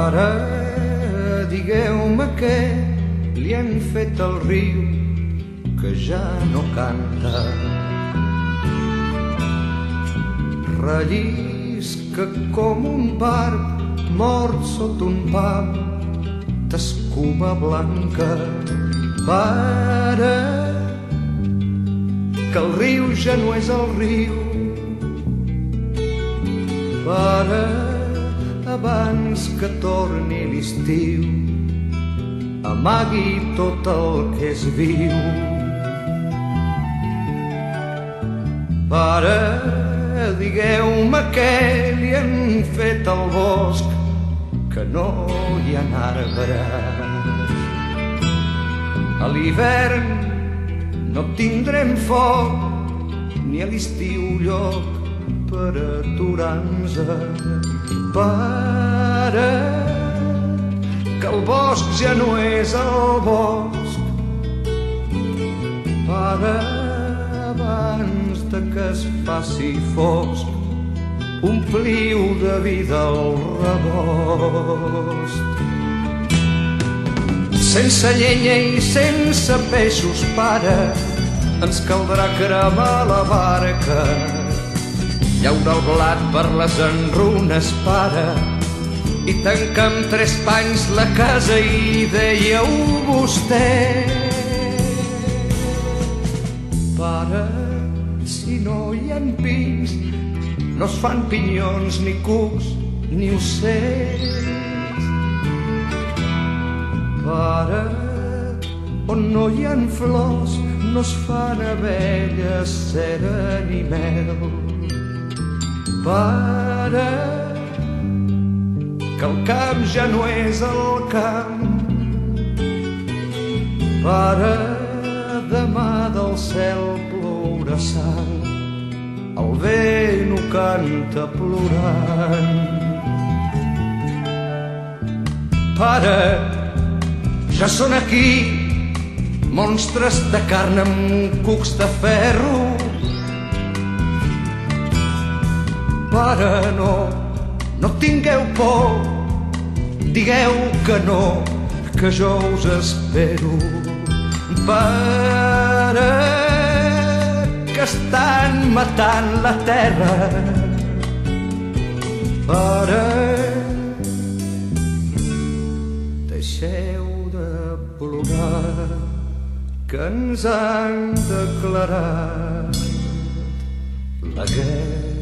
Pare, digueu-me què li han fet al riu que ja no canta. Rellisca com un barb mort sota un pam d'escuma blanca. Pare, que el riu ja no és el riu. Pare, abans que torni l'estiu, amagui tot el que és viu. Pare, digueu-me què li han fet al bosc, que no hi ha arbres. A l'hivern no tindrem foc, ni a l'estiu lloc per aturar-nos. Pare, que el bosc ja no és el bosc. Pare, abans de que es faci fosc, ompliu de vida el rebost. Sense llenya i sense peixos, pare, ens caldrà cremar la barca. Llaura el blat per les enrunes, pare, i tancar amb 3 panys la casa, i dèieu vostè. Pare, si no hi ha pins, no es fan pinyons, ni cucs, ni ocells. Pare, on no hi ha flors, no es fan abelles, cera ni mel. Pare, que el camp ja no és el camp. Pare, demà del cel plourà sang, el vent ho canta plorant. Pare, ja són aquí monstres de carn amb cucs de ferro. Pare, no tingueu por, digueu que no, que jo us espero. Pare, que estan matant la terra. Pare, deixeu de plorar, que ens han declarat la guerra.